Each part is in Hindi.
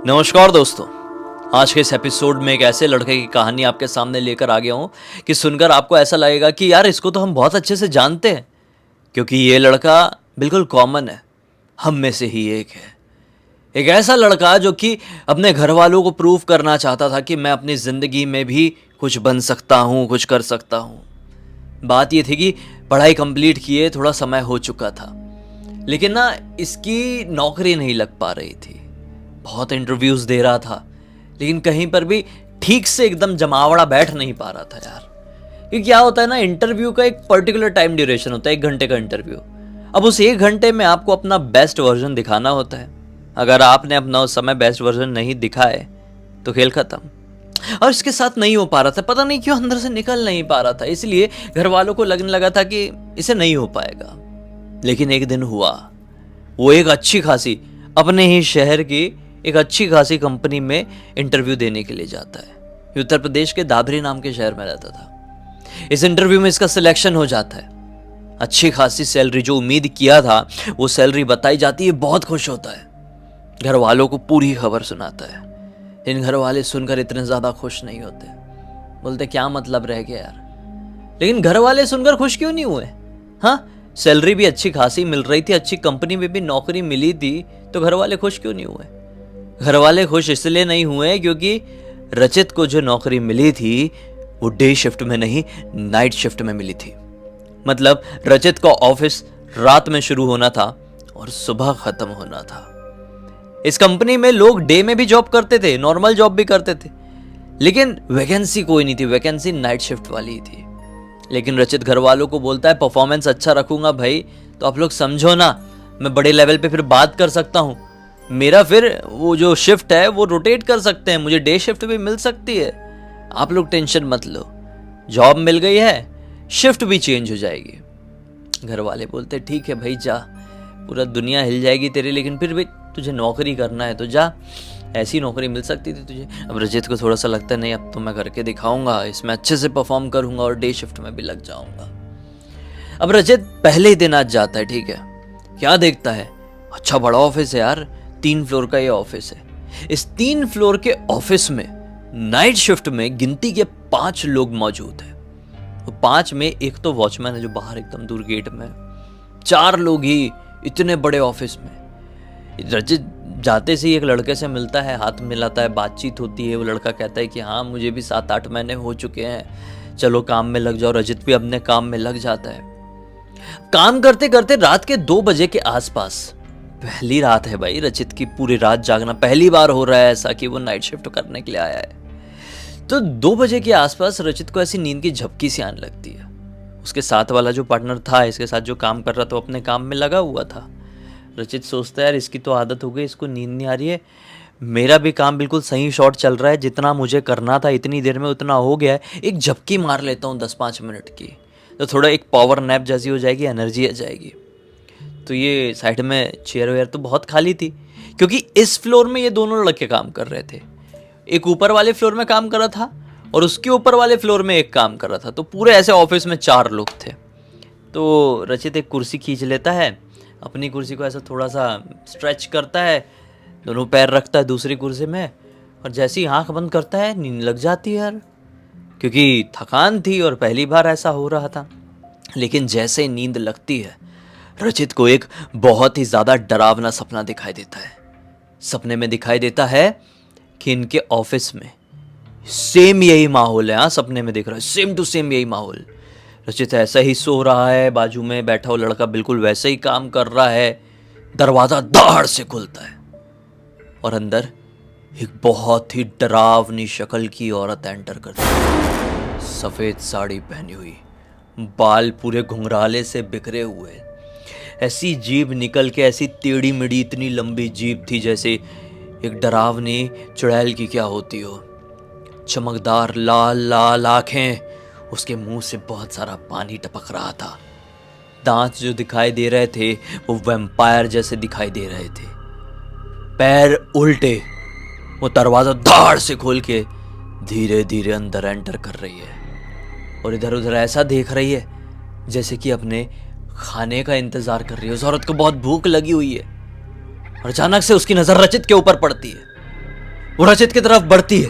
नमस्कार दोस्तों। आज के इस एपिसोड में एक ऐसे लड़के की कहानी आपके सामने लेकर आ गया हूँ कि सुनकर आपको ऐसा लगेगा कि यार इसको तो हम बहुत अच्छे से जानते हैं, क्योंकि ये लड़का बिल्कुल कॉमन है, हम में से ही एक है। एक ऐसा लड़का जो कि अपने घर वालों को प्रूव करना चाहता था कि मैं अपनी ज़िंदगी में भी कुछ बन सकता हूँ, कुछ कर सकता हूँ। बात ये थी कि पढ़ाई कंप्लीट किए थोड़ा समय हो चुका था, लेकिन ना इसकी नौकरी नहीं लग पा रही थी। बहुत इंटरव्यूज़ दे रहा था, लेकिन कहीं पर भी ठीक से एकदम जमावड़ा बैठ नहीं पा रहा था यार। क्योंकि क्या होता है ना, इंटरव्यू का एक पर्टिकुलर टाइम ड्यूरेशन होता है, 1 घंटे का इंटरव्यू। अब उस 1 घंटे में आपको अपना बेस्ट वर्जन दिखाना होता है। अगर आपने अपना उस समय बेस्ट वर्जन नहीं दिखाए तो खेल खत्म। और इसके साथ नहीं हो पा रहा था, पता नहीं क्यों अंदर से निकल नहीं पा रहा था, इसलिए घर वालों को लगने लगा था कि इसे नहीं हो पाएगा। लेकिन एक दिन हुआ, वो एक अच्छी खासी अपने ही शहर की एक अच्छी खासी कंपनी में इंटरव्यू देने के लिए जाता है। ये उत्तर प्रदेश के दादरी नाम के शहर में रहता था। इस इंटरव्यू में इसका सिलेक्शन हो जाता है। अच्छी खासी सैलरी, जो उम्मीद किया था वो सैलरी बताई जाती है। बहुत खुश होता है, घर वालों को पूरी खबर सुनाता है। इन घर वाले सुनकर इतने ज्यादा खुश नहीं होते, बोलते क्या मतलब रह गया यार। लेकिन घर वाले सुनकर खुश क्यों नहीं हुए? हाँ, सैलरी भी अच्छी खासी मिल रही थी, अच्छी कंपनी में भी नौकरी मिली थी, तो घर वाले खुश क्यों नहीं हुए? घर वाले खुश इसलिए नहीं हुए क्योंकि रचित को जो नौकरी मिली थी वो डे शिफ्ट में नहीं, नाइट शिफ्ट में मिली थी। मतलब रचित का ऑफिस रात में शुरू होना था और सुबह खत्म होना था। इस कंपनी में लोग डे में भी जॉब करते थे, नॉर्मल जॉब भी करते थे, लेकिन वैकेंसी कोई नहीं थी। वैकेंसी नाइट शिफ्ट वाली ही थी। लेकिन रचित घर वालों को बोलता है परफॉर्मेंस अच्छा रखूंगा भाई तो आप लोग समझो ना, मैं बड़े लेवल पे फिर बात कर सकता हूँ। मेरा फिर वो जो शिफ्ट है वो रोटेट कर सकते हैं, मुझे डे शिफ्ट भी मिल सकती है। आप लोग टेंशन मत लो, जॉब मिल गई है, शिफ्ट भी चेंज हो जाएगी। घर वाले बोलते ठीक है भाई जा, पूरा दुनिया हिल जाएगी तेरी, लेकिन फिर भी तुझे नौकरी करना है तो जा, ऐसी नौकरी मिल सकती थी तुझे। अब रजित को थोड़ा सा लगता है नहीं, अब तो मैं करके दिखाऊंगा, इसमें अच्छे से परफॉर्म करूंगा और डे शिफ्ट में भी लग जाऊंगा। अब रजित पहले ही दिन आज जाता है, ठीक है, क्या देखता है, अच्छा बड़ा ऑफिस है यार, 3 फ्लोर का ये ऑफिस है। इस 3 फ्लोर के ऑफिस में नाइट शिफ्ट में गिनती के 5 लोग मौजूद हैं। तो 5 में एक तो वॉचमैन है जो बाहर एकदम दूर गेट में, 4 लोग ही इतने बड़े ऑफिस में। रजित जाते से ही एक लड़के से मिलता है, हाथ मिलाता है, बातचीत होती है। वो लड़का कहता है कि हाँ मुझे भी 7-8 महीने हो चुके हैं, चलो काम में लग जाओ। रजित भी अपने काम में लग जाता है। काम करते करते रात के 2 बजे के आसपास, पहली रात है भाई रचित की, पूरी रात जागना, पहली बार हो रहा है ऐसा कि वो नाइट शिफ्ट करने के लिए आया है। तो 2 बजे के आसपास रचित को ऐसी नींद की झपकी सी आने लगती है। उसके साथ वाला जो पार्टनर था, इसके साथ जो काम कर रहा था, अपने काम में लगा हुआ था। रचित सोचता है यार इसकी तो आदत हो गई, इसको नींद नहीं आ रही है, मेरा भी काम बिल्कुल सही शॉट चल रहा है, जितना मुझे करना था इतनी देर में उतना हो गया है, एक झपकी मार लेता हूँ 10-5 मिनट की, तो थोड़ा एक पावर नैप जैसी हो जाएगी, एनर्जी आ जाएगी। तो ये साइड में चेयर वेयर तो बहुत खाली थी, क्योंकि इस फ्लोर में ये दोनों लड़के काम कर रहे थे। एक ऊपर वाले फ्लोर में काम कर रहा था और उसके ऊपर वाले फ्लोर में एक काम कर रहा था। तो पूरे ऐसे ऑफिस में 4 लोग थे। तो रचित एक कुर्सी खींच लेता है, अपनी कुर्सी को ऐसा थोड़ा सा स्ट्रेच करता है, दोनों पैर रखता है दूसरी कुर्सी में, और जैसे ही आंख बंद करता है नींद लग जाती है यार, क्योंकि थकान थी और पहली बार ऐसा हो रहा था। लेकिन जैसे ही नींद लगती है, रचित को एक बहुत ही ज्यादा डरावना सपना दिखाई देता है। सपने में दिखाई देता है कि इनके ऑफिस में सेम यही माहौल है। हाँ, सपने में दिख रहा है सेम टू सेम यही माहौल। रचित ऐसा ही सो रहा है, बाजू में बैठा हुआ लड़का बिल्कुल वैसे ही काम कर रहा है। दरवाजा दाड़ से खुलता है और अंदर एक बहुत ही डरावनी शक्ल की औरत एंटर करती है। सफेद साड़ी पहनी हुई, बाल पूरे घुंघराले से बिखरे हुए, ऐसी जीभ निकल के, ऐसी टेढ़ी मेढ़ी इतनी लंबी जीभ थी जैसे एक डरावनी चुड़ैल की क्या होती हो। चमकदार लाल लाल आंखें, उसके मुंह से बहुत सारा पानी टपक रहा था। दांत जो दिखाई दे रहे थे वो वैम्पायर जैसे दिखाई दे रहे थे। पैर उल्टे, वो दरवाजा धाड़ से खोल के धीरे धीरे अंदर एंटर कर रही है और इधर उधर ऐसा देख रही है जैसे कि अपने खाने का इंतजार कर रही है। उस औरत को बहुत भूख लगी हुई है और अचानक से उसकी नजर रचित के ऊपर पड़ती है। वो रचित की तरफ बढ़ती है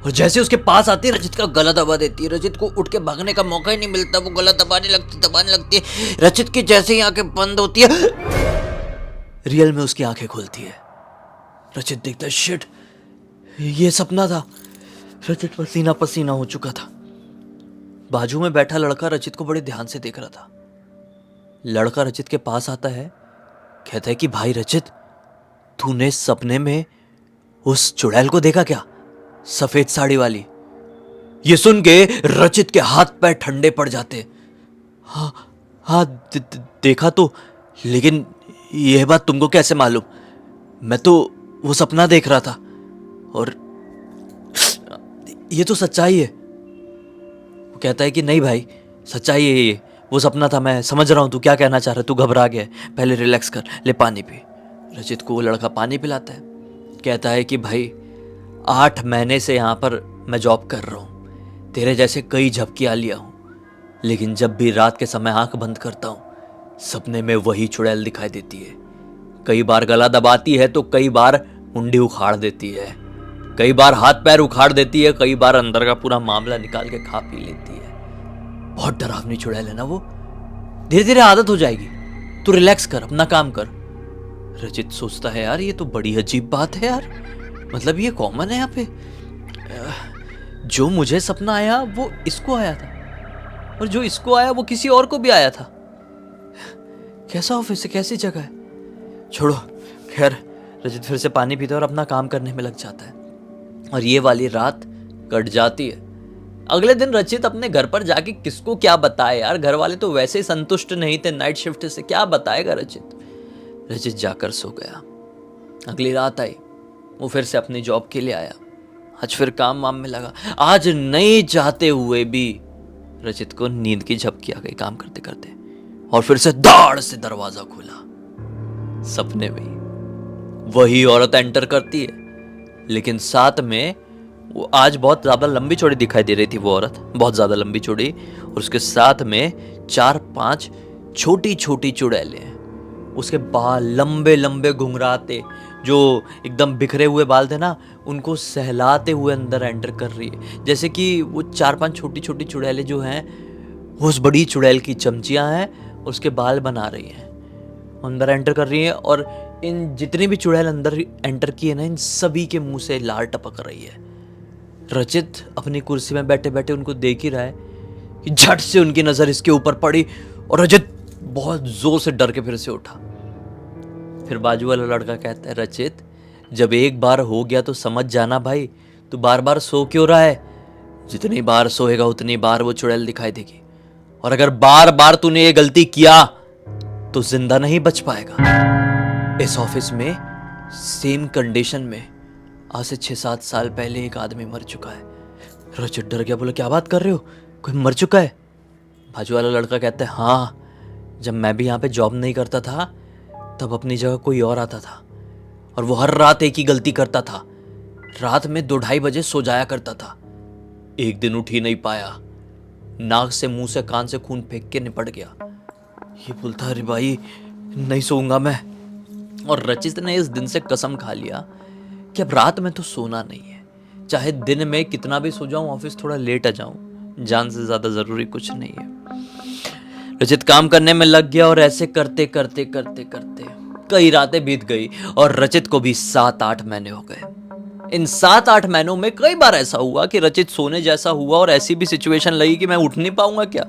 और जैसे उसके पास आती है रचित का गला दबा देती है। रचित को उठ के भागने का मौका ही नहीं मिलता, वो गला दबाने लगती है। रचित की जैसे ही आंखें बंद होती है, रियल में उसकी आंखें खुलती है। रचित देखता है, शिट, ये सपना था। रचित पसीना पसीना हो चुका था। बाजू में बैठा लड़का रचित को बड़े ध्यान से देख रहा था। लड़का रचित के पास आता है, कहता है कि भाई रचित, तूने सपने में उस चुड़ैल को देखा क्या, सफेद साड़ी वाली? ये सुन के रचित के हाथ पैर ठंडे पड़ जाते। हाँ हाँ देखा तो, लेकिन यह बात तुमको कैसे मालूम? मैं तो वो सपना देख रहा था और ये तो सच्चाई है। वो कहता है कि नहीं भाई, सच्चाई है ये, वो सपना था, मैं समझ रहा हूं तू क्या कहना चाह रहा है, तू घबरा गया है, पहले रिलैक्स कर, ले पानी पी। रचित को वो लड़का पानी पिलाता है, कहता है कि भाई 8 महीने से यहाँ पर मैं जॉब कर रहा हूँ, तेरे जैसे कई झपकियाँ लिया हूँ, लेकिन जब भी रात के समय आंख बंद करता हूँ सपने में वही चुड़ैल दिखाई देती है। कई बार गला दबाती है तो कई बार मुंडी उखाड़ देती है, कई बार हाथ पैर उखाड़ देती है, कई बार अंदर का पूरा मामला निकाल के खा पी लेती है। बहुत डरावनी चुड़ैल है ना वो, धीरे धीरे आदत हो जाएगी, तू रिलैक्स कर, अपना काम कर। रचित सोचता है यार ये तो बड़ी अजीब बात है यार, मतलब ये कॉमन है यहाँ पे, जो मुझे सपना आया वो इसको आया था और जो इसको आया वो किसी और को भी आया था। कैसा ऑफिस है, कैसी जगह है, छोड़ो। खैर रचित फिर से पानी पीता है और अपना काम करने में लग जाता है और ये वाली रात कट जाती है। अगले दिन रचित अपने घर पर जाके किसको क्या बताए यार, घर वाले तो वैसे ही संतुष्ट नहीं थे नाइट शिफ्ट से, क्या बताएगा रचित। रचित जाकर सो गया। अगली रात आई, वो फिर से अपनी जॉब के लिए आया। आज फिर काम वाम में लगा। आज नहीं चाहते हुए भी रचित को नींद की झपकी आ गई काम करते करते, और फिर से दाड़ से दरवाजा खुला। सपने में वही औरत एंटर करती है, लेकिन साथ में वो आज बहुत ज्यादा लंबी चौड़ी दिखाई दे रही थी। वो औरत बहुत ज्यादा लंबी चौड़ी, और उसके साथ में 4-5 छोटी छोटी चुड़ैलें हैं। उसके बाल लंबे लंबे घुंघराते, जो एकदम बिखरे हुए बाल थे ना, उनको सहलाते हुए अंदर एंटर कर रही है। जैसे कि वो 4-5 छोटी छोटी चुड़ैलें जो हैं वो उस बड़ी चुड़ैल की चमचियां हैं, उसके बाल बना रही हैं, अंदर एंटर कर रही है। और इन जितनी भी चुड़ैल अंदर एंटर की है ना, इन सभी के मुंह से लार टपक रही है। रचित अपनी कुर्सी में बैठे बैठे उनको देख ही रहा है कि झट से उनकी नजर इसके ऊपर पड़ी और रचित बहुत जोर से डर के फिर से उठा। फिर बाजू वाला लड़का कहता है, रचित जब एक बार हो गया तो समझ जाना भाई, तू बार बार सो क्यों रहा है? जितनी बार सोएगा उतनी बार वो चुड़ैल दिखाई देगी, और अगर बार बार तूने ये गलती किया तो जिंदा नहीं बच पाएगा। इस ऑफिस में सेम कंडीशन में आज से 6-7 साल पहले एक आदमी मर चुका है। रचित डर गया, बोला क्या बात कर रहे हो, कोई मर चुका है? बाजू वाला लड़का कहता है, हाँ, जब मैं भी यहाँ पे जॉब नहीं करता था तब अपनी जगह कोई और आता था, और वो हर रात एक ही गलती करता था, रात में 2-2:30 बजे सो जाया करता था। एक दिन उठ ही नहीं पाया, नाक से मुंह से कान से खून फेंक के निपट गया। ये बोलता, अरे भाई नहीं सोऊंगा मैं। और रचित ने इस दिन से कसम खा लिया कि अब रात में तो सोना नहीं है, चाहे दिन में कितना भी सो जाऊं, ऑफिस थोड़ा लेट आ जाऊं, जान से ज्यादा जरूरी कुछ नहीं है। रचित काम करने में लग गया और ऐसे करते करते करते करते कई रातें बीत गई और रचित को भी 7-8 महीने हो गए। इन 7-8 महीनों में कई बार ऐसा हुआ कि रचित सोने जैसा हुआ और ऐसी भी सिचुएशन लगी कि मैं उठ नहीं पाऊंगा क्या।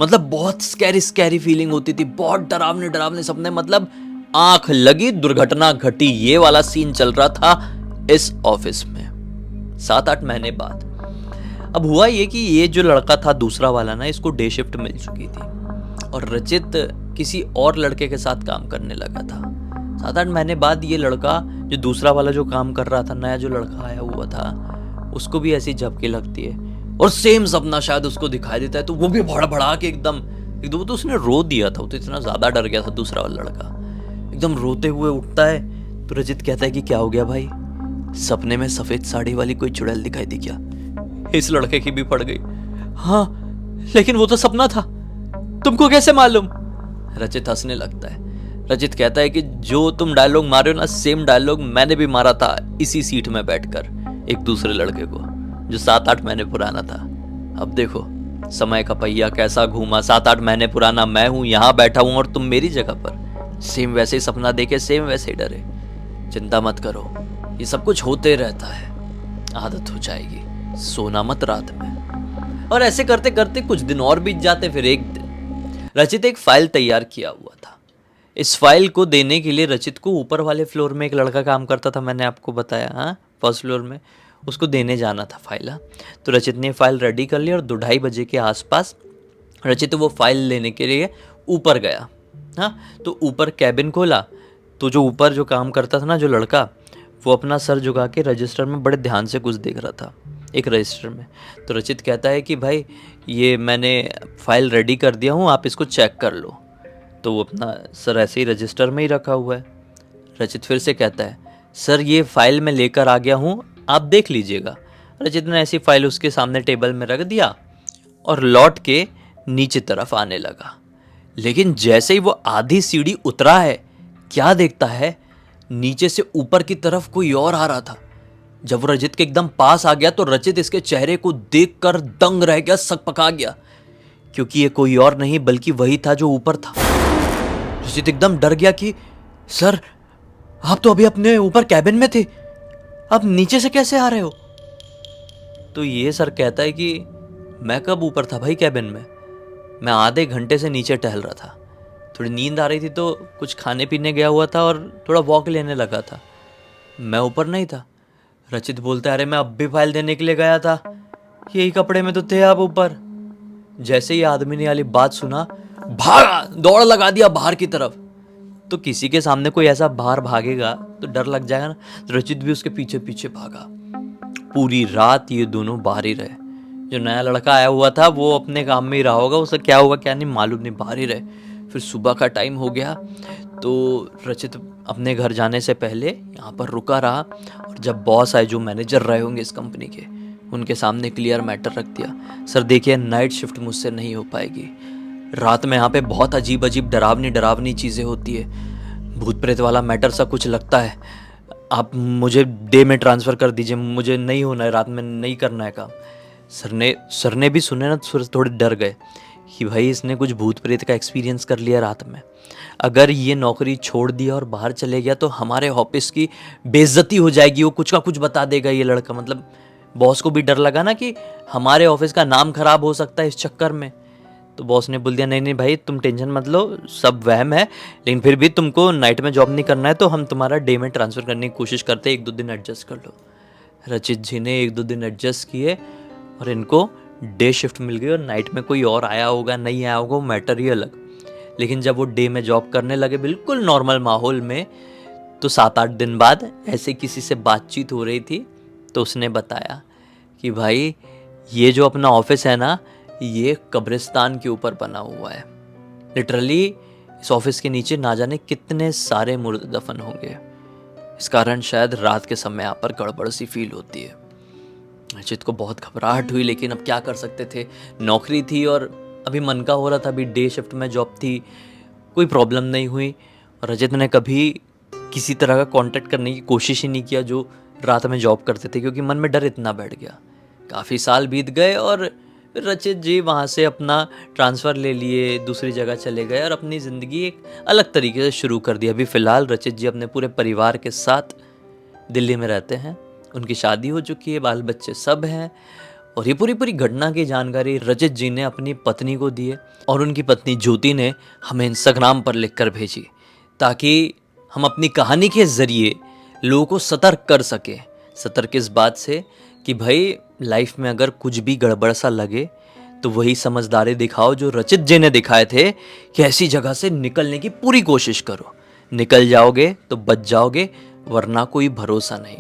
मतलब बहुत स्कैरी फीलिंग होती थी, बहुत डरावने डरावने सपने, मतलब आंख लगी दुर्घटना घटी, ये वाला सीन चल रहा था इस ऑफिस में। 7-8 महीने बाद अब हुआ ये कि ये जो लड़का था दूसरा वाला ना, इसको डे शिफ्ट मिल चुकी थी और रचित किसी और लड़के के साथ काम करने लगा था। 7-8 महीने बाद ये लड़का जो दूसरा वाला जो काम कर रहा था, नया जो लड़का आया हुआ था, उसको भी ऐसी झपकी लगती है और सेम सपना शायद उसको दिखाई देता है। तो वो भी भड़बड़ा के एकदम तो उसने रो दिया था, वो तो इतना ज्यादा डर गया था दूसरा वाला लड़का, एकदम रोते हुए उठता है। तो रचित कहता है कि क्या हो गया भाई, सपने में सफेद साड़ी वाली कोई चुड़ैल दिखाई दी क्या? इस लड़के की भी पड़ गई। हाँ, लेकिन वो तो सपना था, तुमको कैसे मालूम? रचित हंसने लगता है। रचित कहता है कि जो तुम डायलॉग मारे हो ना, सेम डायलॉग मैंने भी मारा था इसी सीट में बैठकर एक दूसरे लड़के को, जो 7-8 महीने पुराना था। अब देखो समय का पहिया कैसा घूमा, 7-8 महीने पुराना मैं हूं, यहां बैठा हूं और तुम मेरी जगह पर। सेम वैसे ही सपना देखे, सेम वैसे ही डरे। चिंता मत करो, ये सब कुछ होते रहता है, आदत हो जाएगी, सोना मत रात में। और ऐसे करते करते कुछ दिन और बीत जाते। फिर एक दिन रचित एक फाइल तैयार किया हुआ था। इस फाइल को देने के लिए रचित को ऊपर वाले फ्लोर में एक लड़का काम करता था, मैंने आपको बताया, हाँ, फर्स्ट फ्लोर में, उसको देने जाना था फाइल। तो रचित ने फाइल रेडी कर ली और 2-2:30 बजे के आसपास रचित वो फाइल लेने के लिए ऊपर गया। हाँ, तो ऊपर कैबिन खोला तो जो ऊपर जो काम करता था ना, जो लड़का, वो अपना सर झुका के रजिस्टर में बड़े ध्यान से कुछ देख रहा था, एक रजिस्टर में। तो रचित कहता है कि भाई ये मैंने फाइल रेडी कर दिया हूँ, आप इसको चेक कर लो। तो वो अपना सर ऐसे ही रजिस्टर में ही रखा हुआ है। रचित फिर से कहता है, सर ये फाइल मैं लेकर आ गया हूँ, आप देख लीजिएगा। रचित ने ऐसी फाइल उसके सामने टेबल में रख दिया और लौट के नीचे तरफ आने लगा। लेकिन जैसे ही वो आधी सीढ़ी उतरा है, क्या देखता है, नीचे से ऊपर की तरफ कोई और आ रहा था। जब वो रचित के एकदम पास आ गया तो रचित इसके चेहरे को देखकर दंग रह गया, सकपका गया, क्योंकि ये कोई और नहीं बल्कि वही था जो ऊपर था। रचित एकदम डर गया कि सर, आप तो अभी अपने ऊपर कैबिन में थे, आप नीचे से कैसे आ रहे हो? तो ये सर कहता है कि मैं कब ऊपर था भाई कैबिन में, मैं आधे घंटे से नीचे टहल रहा था, थोड़ी नींद आ रही थी तो कुछ खाने पीने गया हुआ था और थोड़ा वॉक लेने लगा था, मैं ऊपर नहीं था। रचित बोलता है, अरे मैं अब भी फाइल देने के लिए गया था, यही कपड़े में तो थे आप ऊपर। जैसे ही आदमी ने वाली बात सुना, भागा, दौड़ लगा दिया बाहर की तरफ। तो किसी के सामने कोई ऐसा बाहर भागेगा तो डर लग जाएगा ना, तो रचित भी उसके पीछे पीछे भागा। पूरी रात ये दोनों बाहर ही रहे। जो नया लड़का आया हुआ था वो अपने काम में ही रहा होगा, उसे क्या होगा क्या नहीं मालूम नहीं, बाहर ही रहे। फिर सुबह का टाइम हो गया तो रचित अपने घर जाने से पहले यहाँ पर रुका रहा, और जब बॉस आए, जो मैनेजर रहे होंगे इस कंपनी के, उनके सामने क्लियर मैटर रख दिया, सर देखिए नाइट शिफ्ट मुझसे नहीं हो पाएगी, रात में यहाँ पे बहुत अजीब अजीब डरावनी चीज़ें होती है, भूत प्रेत वाला मैटर सा कुछ लगता है, आप मुझे डे में ट्रांसफ़र कर दीजिए, मुझे नहीं होना है, रात में नहीं करना है काम। सर ने भी सुने ना तो थोड़े डर गए कि भाई इसने कुछ भूत प्रेत का एक्सपीरियंस कर लिया रात में, अगर ये नौकरी छोड़ दिया और बाहर चले गया तो हमारे ऑफिस की बेइज्जती हो जाएगी, वो कुछ का कुछ बता देगा ये लड़का। मतलब बॉस को भी डर लगा ना कि हमारे ऑफिस का नाम खराब हो सकता है इस चक्कर में। तो बॉस ने बोल दिया, नहीं भाई तुम टेंशन मत लो, सब वहम है, लेकिन फिर भी तुमको नाइट में जॉब नहीं करना है तो हम तुम्हारा डे में ट्रांसफ़र करने की कोशिश करते हैं, 1-2 दिन एडजस्ट कर लो। रचित जी ने 1-2 दिन एडजस्ट किए और इनको डे शिफ्ट मिल गई, और नाइट में कोई और आया होगा नहीं आया होगा वो मैटर ही अलग। लेकिन जब वो डे में जॉब करने लगे बिल्कुल नॉर्मल माहौल में, तो 7-8 दिन बाद ऐसे किसी से बातचीत हो रही थी तो उसने बताया कि भाई ये जो अपना ऑफिस है ना, ये कब्रिस्तान के ऊपर बना हुआ है, लिटरली इस ऑफिस के नीचे ना जाने कितने सारे मुर्दे दफन होंगे, इस कारण शायद रात के समय यहाँ पर गड़बड़ सी फील होती है। रचित को बहुत घबराहट हुई, लेकिन अब क्या कर सकते थे, नौकरी थी और अभी मन का हो रहा था, अभी डे शिफ्ट में जॉब थी, कोई प्रॉब्लम नहीं हुई। और रचित ने कभी किसी तरह का कांटेक्ट करने की कोशिश ही नहीं किया जो रात में जॉब करते थे, क्योंकि मन में डर इतना बैठ गया। काफ़ी साल बीत गए और रचित जी वहाँ से अपना ट्रांसफ़र ले लिए, दूसरी जगह चले गए और अपनी ज़िंदगी एक अलग तरीके से शुरू कर दी। अभी फ़िलहाल रचित जी अपने पूरे परिवार के साथ दिल्ली में रहते हैं, उनकी शादी हो चुकी है, बाल बच्चे सब हैं। और ये पूरी घटना की जानकारी रचित जी ने अपनी पत्नी को दी है, और उनकी पत्नी ज्योति ने हमें इंस्टाग्राम पर लिखकर भेजी, ताकि हम अपनी कहानी के ज़रिए लोगों को सतर्क कर सकें। सतर्क इस बात से कि भाई लाइफ में अगर कुछ भी गड़बड़ सा लगे तो वही समझदारी दिखाओ जो रचित जी ने दिखाए थे, कि ऐसी जगह से निकलने की पूरी कोशिश करो, निकल जाओगे तो बच जाओगे, वरना कोई भरोसा नहीं।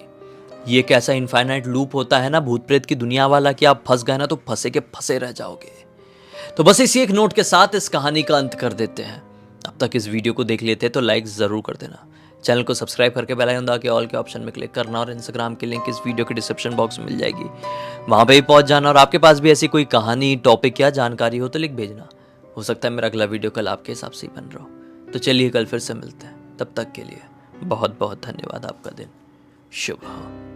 ये एक ऐसा इनफाइनाइट लूप होता है ना भूत प्रेत की दुनिया वाला, कि आप फंस गए ना तो फंसे के फंसे रह जाओगे। तो बस इसी एक नोट के साथ इस कहानी का अंत कर देते हैं। अब तक इस वीडियो को देख लेते तो लाइक ज़रूर कर देना, चैनल को सब्सक्राइब करके बेल आइकन दबा के ऑल के ऑप्शन में क्लिक करना, और इंस्टाग्राम की लिंक इस वीडियो के डिस्क्रिप्शन बॉक्स में मिल जाएगी, वहाँ पे ही पहुँच जाना। और आपके पास भी ऐसी कोई कहानी, टॉपिक या जानकारी हो तो लिख भेजना, हो सकता है मेरा अगला वीडियो कल आपके हिसाब से ही बन रहा हो। तो चलिए कल फिर से मिलते हैं, तब तक के लिए बहुत बहुत धन्यवाद। आपका दिन शुभ हो।